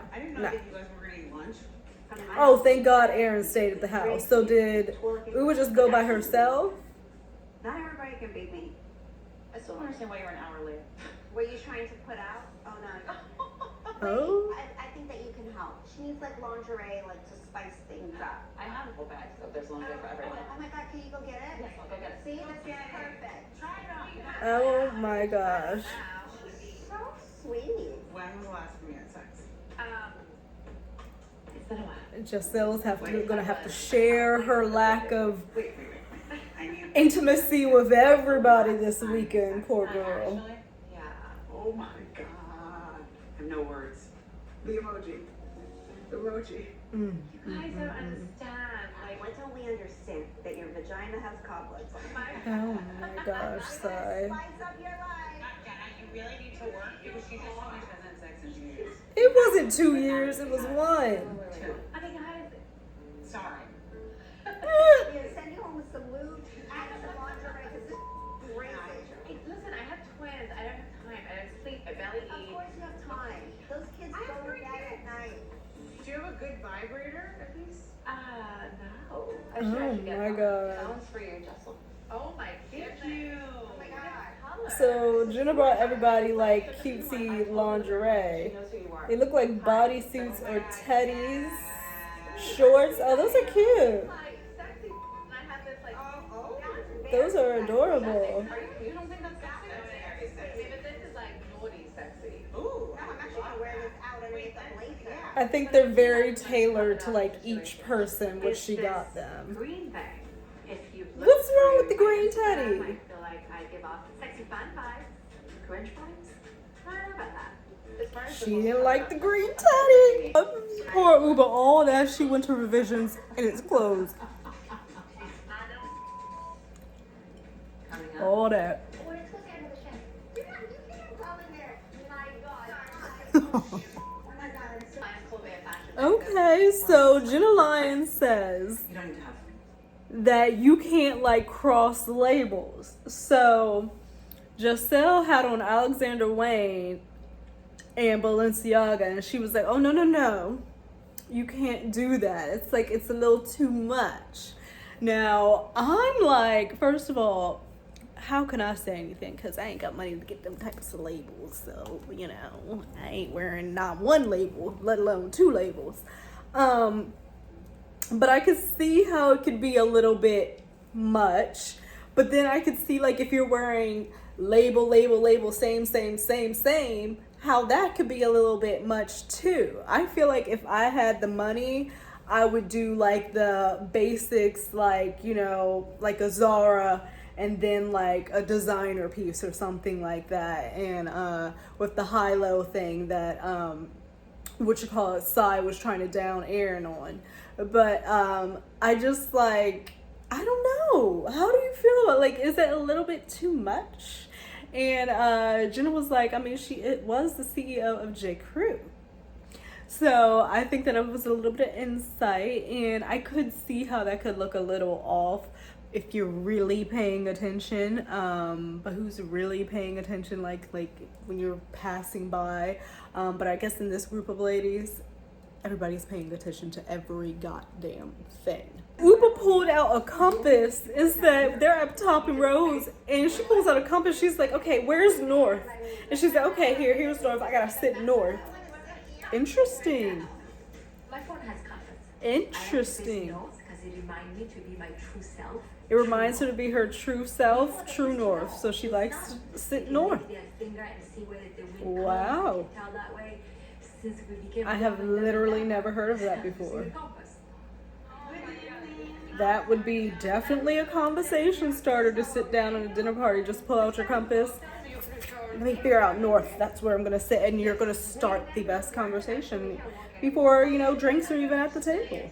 Oh, thank God Erin stayed at the house. So did Uwa just go by herself? Not everybody can beat me. I still don't understand why you're an hour late. Were you trying to put out? Oh, no. Oh? I think that you can help. help. She needs like lingerie, like to spice things up. I have a whole bag, so there's lingerie for everyone. Oh my God, can you go get it? Yes, I'll go get it. See, this is perfect. Try it on. Oh my gosh. So sweet. When was the last time you had sex? It's been a while. Giselle's gonna have to share her lack of Wait. I need intimacy with everybody this weekend, poor girl. Yeah. Oh my God. I have no words. The emoji. The emoji. You guys don't understand. Like, what don't we understand? That your vagina has cobwebs on it. Oh my gosh, sigh. Spice up your life. Jenna, you really need to work because she just told me she hasn't had sex in 2 years. It wasn't 2 years, it was 1. 2. I mean, guys, Sorry. send you home with some lube and some lingerie because this is crazy. Hey, listen, I have twins. I don't have time. I don't sleep. I barely Of eat. course you have time. Those kids go to bed at night. Do you have a good vibrator at least? No. I Oh should get my one. god. That one's for you, Jessel. Oh my Thank goodness. you. Oh my God. So Jenna brought everybody like cutesy lingerie. She knows who you are. They look like bodysuits or teddies. Shorts. Oh, those are cute. Like sexy. And I have this like. Those are adorable. You don't think that's sexy? That's very sexy. Yeah, but this is like naughty sexy. Ooh. I'm actually gonna wear this out underneath a blazer. I think they're very tailored to like each person, what she got them. Green thing. If you look What's wrong with the through green my Instagram, teddy? I feel like I give off sexy fun vibes. Cringe vibes. I don't know about that. As far as She didn't like the green teddy. Poor Uba, all that she went to revisions and it's closed. coming up. All that. Or it's supposed to have a chef. You can't go in there. My God. Oh my God. It's so Mine's Colbert fashion. Okay, so Jenna Lyons says You don't need to have. that you can't like cross labels. So Giselle had on Alexander Wayne and Balenciaga, and she was like, oh no, you can't do that. It's like, it's a little too much. Now I'm like, first of all, how can I say anything? Because I ain't got money to get them types of labels. So, you know, I ain't wearing not one label, let alone 2 labels. But I could see how it could be a little bit much. But then I could see, like, if you're wearing label, same, how that could be a little bit much too. I feel like if I had the money, I would do like the basics, like, you know, like a Zara and then like a designer piece or something like that. And with the high-low thing that Sai was trying to down Aaron on. But I just like, I don't know. How do you feel about, like, is it a little bit too much? And Jenna was like, I mean, it was the CEO of J. Crew. So I think that it was a little bit of insight, and I could see how that could look a little off if you're really paying attention. But who's really paying attention, like when you're passing by? But I guess in this group of ladies, everybody's paying attention to every goddamn thing. Uba pulled out a compass and said they're up top in Rose, and she pulls out a compass. She's like, okay, where's north? And she's like, okay, here's north. I gotta sit north. Interesting. My phone has compass. Interesting. Because it reminds me to be my true self. It reminds her to be her true self, true north. So she likes to sit north. Wow. I have literally never heard of that before. That would be definitely a conversation starter to sit down at a dinner party. Just pull out your compass. Let me figure out north. That's where I'm going to sit. And you're going to start the best conversation before, you know, drinks are even at the table.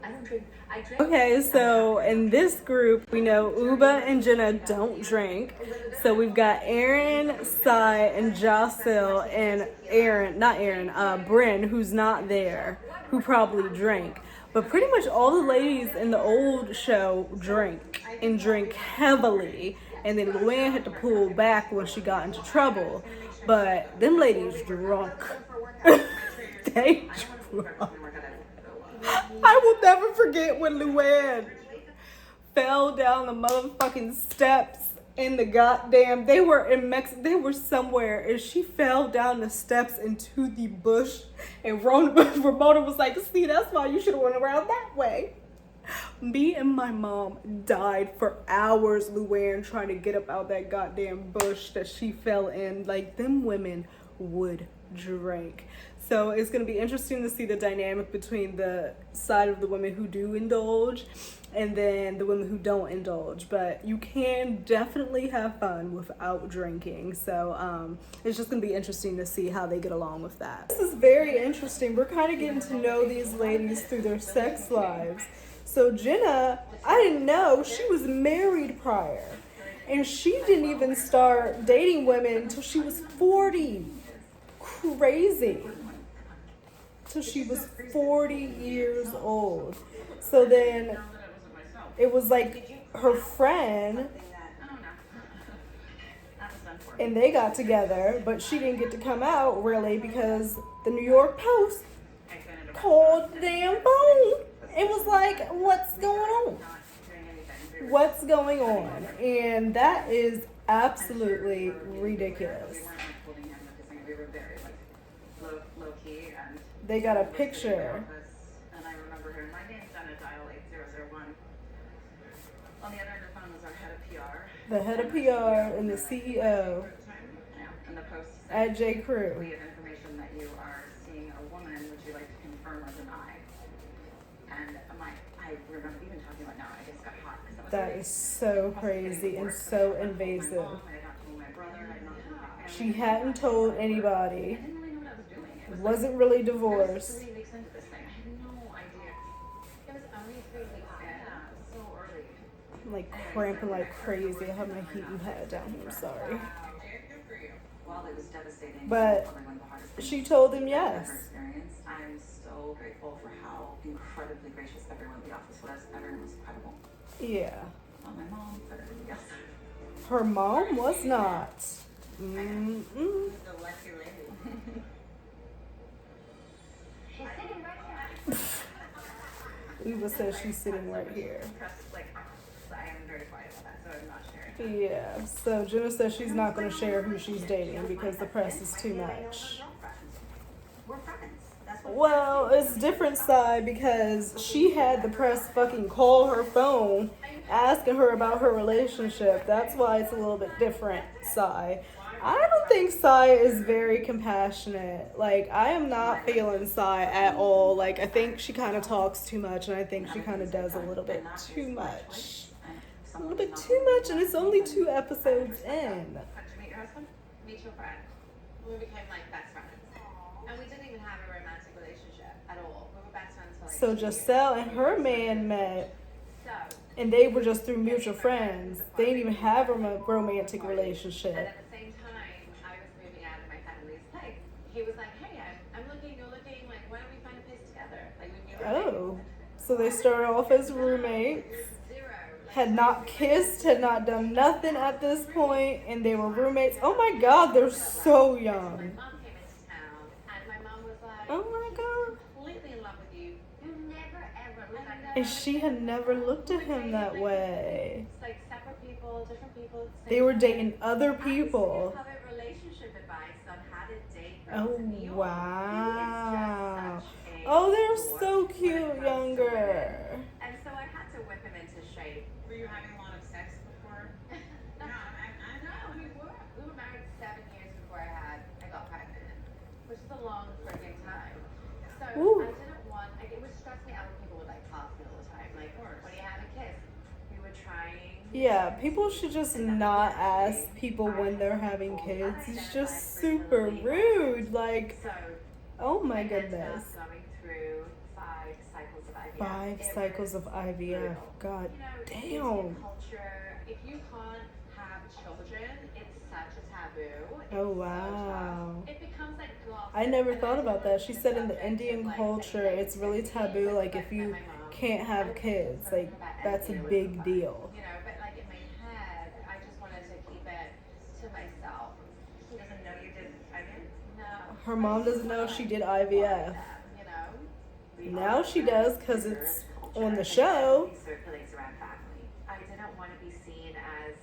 I don't drink. I drink. Okay, so in this group, we know Uba and Jenna don't drink. So we've got Aaron, Sai, and Jocelyn, and Bryn, who's not there, who probably drank. But pretty much all the ladies in the old show drink, and drink heavily. And then Luann had to pull back when she got into trouble. But them ladies drunk. They drunk. I will never forget when Luann fell down the motherfucking steps in the goddamn, they were in Mexico, they were somewhere, and she fell down the steps into the bush, and Ramona was like, see, that's why you should have went around that way. Me and my mom died for hours, Luann, trying to get up out that goddamn bush that she fell in. Like, them women would drink. So it's going to be interesting to see the dynamic between the side of the women who do indulge and then the women who don't indulge. But you can definitely have fun without drinking. So it's just going to be interesting to see how they get along with that. This is very interesting. We're kind of getting to know these ladies through their sex lives. So Jenna, I didn't know she was married prior. And she didn't even start dating women until she was 40. Crazy. Till she was 40 years old. So then it was like her friend, and they got together, but she didn't get to come out really because the New York Post called the damn phone and was like, what's going on? What's going on? And that is absolutely ridiculous. They got a picture. And I remember her. My name's Donna, dial 8001. On the other end of the phone was our head of PR. The head of PR and the CEO And the post at J. Crew. we have information that you are seeing a woman. Would you like to confirm or deny? And I remember even talking about now. I just got hot. That is so crazy and so invasive. I had not told my brother. I had not told my family. She hadn't told anybody. I didn't really know what I was doing. Wasn't really I was divorced. 3 weeks into this thing. I had no idea. It was only 3 weeks. Yeah, so early. I'm like cramping like crazy. I have my heating pad down here. Sorry. Well, it was devastating. But Probably one of the hardest things she told him I've yes. ever experienced. I'm so grateful for how incredibly gracious everyone in the office was. Everyone was incredible. Yeah. Well, my mom, but yes. Her mom was not. Mm-mm. The lucky lady. She's sitting right here. Eva says she's sitting right here. Press, like, I am very quiet about that, so I'm not sharing. Yeah. So Jenna says she's not going to share who she's dating because the press is too much. We're friends. That's what Well, it's different side because she had the press fucking call her phone asking her about her relationship. That's why it's a little bit different, Sai. I don't think Sai is very compassionate. Like, I am not feeling Sai at all. Like, I think she kind of talks too much, and I think she kind of does a little bit too much. A little bit too much, and it's only 2 episodes in. Did you meet your husband? Mutual friend. We became like best friends. And we didn't even have a romantic relationship at all. We were best friends for like So 2 years. Giselle and her man met, So, and they were just through mutual friends. They didn't even have a romantic and relationship. at the same time, I was moving out of my family's place. He was like, hey, I'm looking, you're looking, like, why don't we find a place together? Like, we knew Oh, so they started off as roommates, zero. had not kissed, had not done nothing at this point, and they were roommates. Oh my God, they're so My young. mom came into town, and my mom was like, Oh my God. completely in love with you. You never ever looked at And she had never looked at him that way. It's like separate people, different people. at the They same were time. dating other I was giving people. her relationship advice on how to date Oh girls in New York. wow. He is just such a Oh, they're dork so when it cute, comes to younger. women. And so I had to whip him into shape. Were you having a lot of sex before? No, we were married 7 years before I got pregnant, which is a long freaking time. So Ooh. I didn't want, like, it would stress me out when people would like pass me all the time. Like, when you have a kiss, we were trying. Yeah, people should just not ask people when they're having kids. It's just super rude. Like, So oh my I ended up goodness. going through 5 cycles of IVF. 5 It cycles was of IVF. brutal. God You know, damn. Indian culture, if you can't have children, it's such a taboo. It's Oh so wow. tough. It becomes like gossip. I never And thought I about didn't that. She want said the in the subject Indian of, like, culture, saying, it's really like, taboo. Like, like if you my mom. can't have kids, like, that's a big deal. You know, but like in my head, I just wanted to keep it to myself. He doesn't know you did IVF? No. Her mom doesn't know she did IVF. You know? Now she does because it's on the show. Circulates around family. I didn't want to be seen as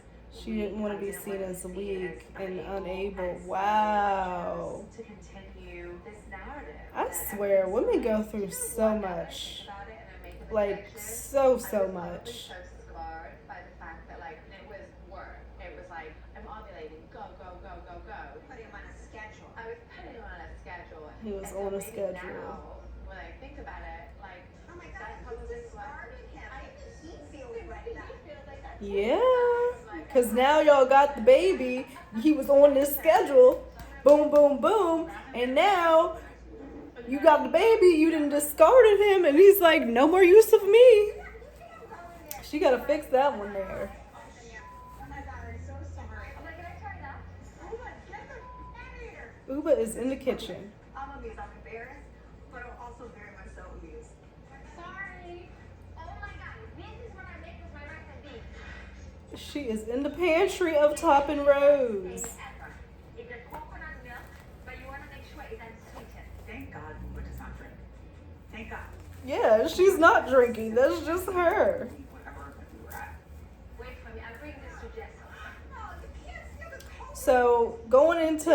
She didn't want to be seen as weak and unable. Wow. To continue this narrative. I swear, women go through so much. Like, so much. So scarred by the fact that like it was work. It was like I'm ovulating, go. Putting him on a schedule. I was putting him on a schedule. He was And on a maybe schedule. Now, when I think about it, like Oh my that God, probably this discarded him. How did he feel right now? Yeah. Because now y'all got the baby. He was on this schedule. Boom, boom, boom. And now you got the baby. You done discarded him. And he's like, no more use of me. She got to fix that one there. Oh my God, I'm so sorry. I'm like, can I try that? Uba, get the out of here. Uba is in the kitchen. I'm amused. I'm embarrassed, but I'm also very much so amused. Sorry. Oh my God, this is what I make with my rice and beef. She is in the pantry of Top and Rose. It's a coconut milk, but you want to make sure it's unsweetened. Thank God Uba does not drink. Thank God. Yeah, she's not drinking. That's just her. Whatever we were at. Wait for me, I'll bring this to Jess. No, you can't steal the coat. So going into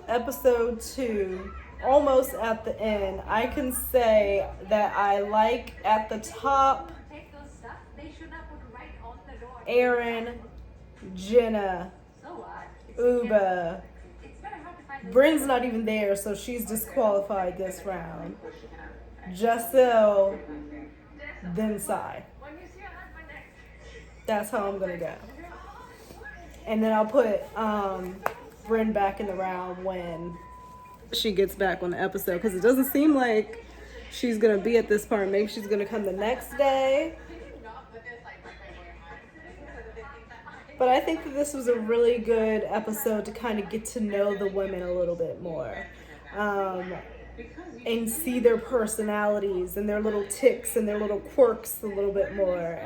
episode 2, almost at the end, I can say that I like at the top Take those stuff, they should not put right on the door. Aaron, Jenna, So what? Uba. It's very hard to find those. Bryn's not even there, so she's disqualified this round. Giselle, then Sai. When you see your husband next. That's how I'm gonna go. And then I'll put Bryn back in the round when she gets back on the episode, because it doesn't seem like she's gonna be at this part. Maybe she's gonna come the next day. But I think that this was a really good episode to kind of get to know the women a little bit more. And see their personalities and their little ticks and their little quirks a little bit more.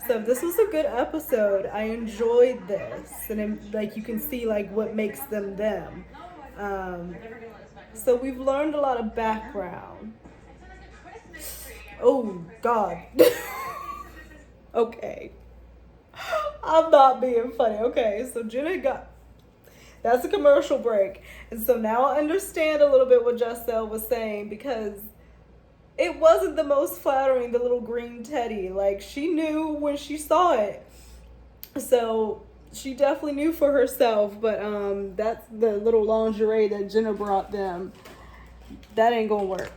So this was a good episode. I enjoyed this, and like you can see like what makes them them. So we've learned a lot of background. Oh God. Okay. I'm not being funny. Okay, so Jenna got. That's a commercial break. And so now I understand a little bit what Giselle was saying, because it wasn't the most flattering, the little green teddy. Like, she knew when she saw it. So she definitely knew for herself. But that's the little lingerie that Jenna brought them. That ain't gonna work.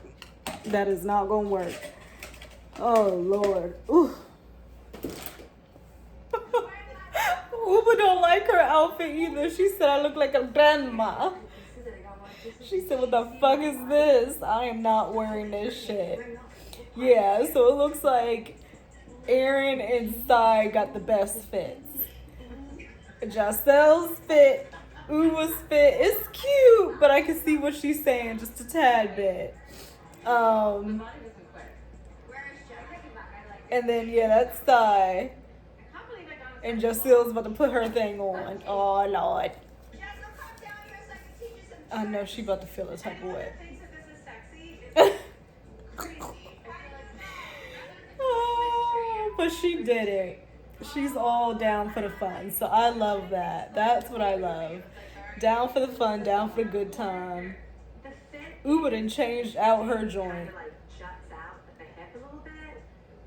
That is not gonna work. Oh, Lord. Ooh. Uba don't like her outfit either. She said I look like a grandma. She said, what the fuck is this? I am not wearing this shit. Yeah, so it looks like Aaron and Sai got the best fits. Giselle's fit, Uba's fit, it's cute, but I can see what she's saying just a tad bit. And then, yeah, that's Sai. And Giselle's about to put her thing on. Oh, Lord. I know she about to feel a type of way. Oh, but she did it. She's all down for the fun. So I love that. That's what I love. Down for the fun, down for the good time. Uba done changed out her joint. Juts out at the hip a little bit.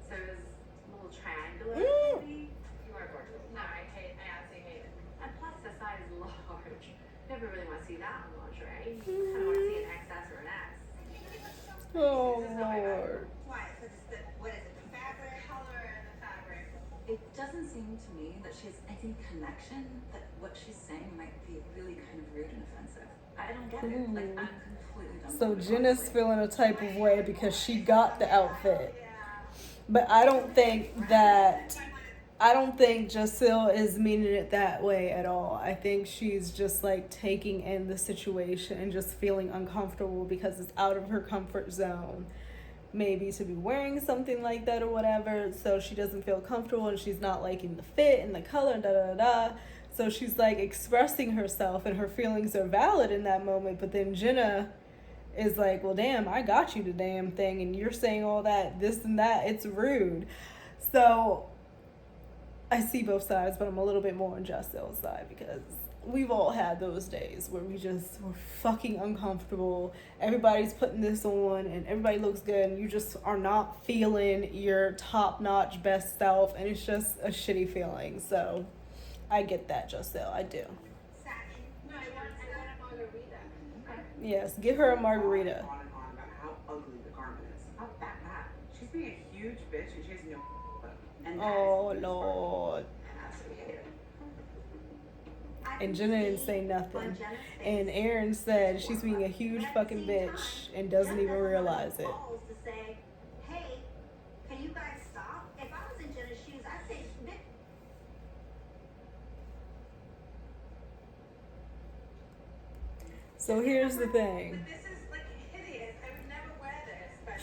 So it was a little triangular. Maybe. You are gorgeous. No, I absolutely hate it. And plus the size is large. Never really want to see that on lingerie. You kind of want to see an XS or an S. Oh, Lord. Why? Because it's the, what is it, the fabric? Color and the fabric. It doesn't seem to me that she has any connection, that what she's saying might be really kind of rude and offensive. I don't get it. Like, I'm completely done. So Jenna's feeling a type of way because she got the outfit. But I don't think Giselle is meaning it that way at all. I think she's just like taking in the situation and just feeling uncomfortable because it's out of her comfort zone. Maybe to be wearing something like that or whatever. So she doesn't feel comfortable and she's not liking the fit and the color and da-da-da-da. So she's like expressing herself and her feelings are valid in that moment. But then Jenna is like, well, damn, I got you the damn thing. And you're saying all that, this and that. It's rude. So I see both sides, but I'm a little bit more on Jocel's side because we've all had those days where we're fucking uncomfortable. Everybody's putting this on and everybody looks good and you just are not feeling your top-notch best self, and it's just a shitty feeling. So I get that, Jocel. I do. No, I want a margarita. Okay. Yes, give her a margarita. On and on about how ugly the garment is. How bad. She's being a huge bitch and she has no. And Oh, Lord. And that's what we hate it. And Jenna didn't say nothing. And Aaron said she's being a huge fucking bitch and doesn't even realize it. To say, hey, can you guys stop? If I was in Jenna's shoes, I'd say, So here's the thing. But this is like hideous. I would never wear this. But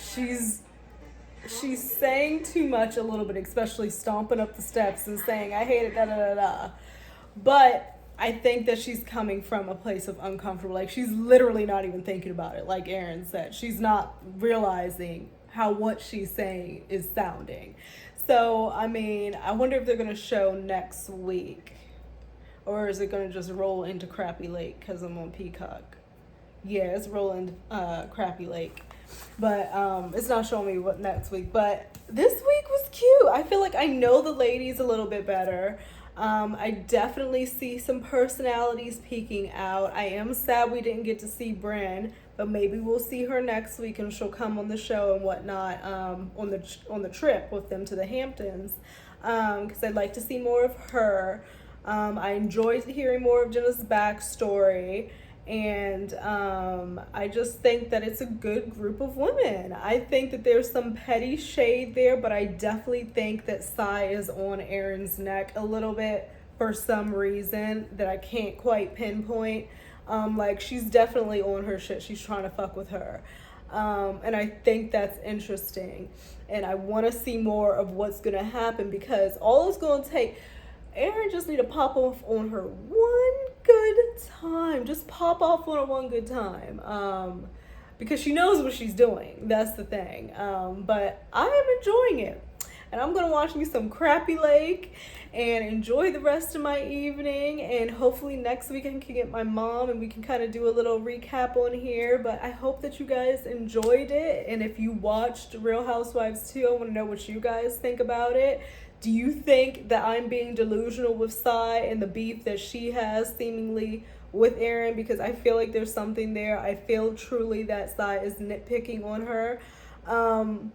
She's saying too much a little bit, especially stomping up the steps and saying, I hate it, da da da da. But I think that she's coming from a place of uncomfortable. Like, she's literally not even thinking about it, like Aaron said. She's not realizing how what she's saying is sounding. So, I mean, I wonder if they're going to show next week. Or is it going to just roll into Crappy Lake because I'm on Peacock? Yeah, it's rolling Crappy Lake. But it's not showing me what next week. But this week was cute. I feel like I know the ladies a little bit better. I definitely see some personalities peeking out. I am sad we didn't get to see Brynn, but maybe we'll see her next week and she'll come on the show and whatnot on the trip with them to the Hamptons, because I'd like to see more of her. I enjoyed hearing more of Jenna's backstory. And I just think that it's a good group of women. I think that there's some petty shade there, but I definitely think that Sai is on Aaron's neck a little bit for some reason that I can't quite pinpoint. Like, she's definitely on her shit. She's trying to fuck with her. And I think that's interesting. And I want to see more of what's going to happen, because all it's going to take... Aaron just need to pop off on her one good time. Just pop off on her one good time. Because she knows what she's doing. That's the thing. But I am enjoying it. And I'm going to watch me some Crappy Lake and enjoy the rest of my evening. And hopefully next week I can get my mom and we can kind of do a little recap on here. But I hope that you guys enjoyed it. And if you watched Real Housewives 2, I want to know what you guys think about it. Do you think that I'm being delusional with Sai and the beef that she has seemingly with Aaron? Because I feel like there's something there. I feel truly that Sai is nitpicking on her. And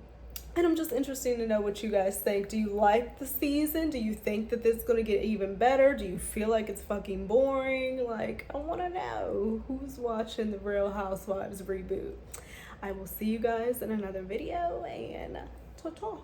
I'm just interested to know what you guys think. Do you like the season? Do you think that this is going to get even better? Do you feel like it's fucking boring? Like, I want to know who's watching the Real Housewives reboot. I will see you guys in another video, and ta-ta.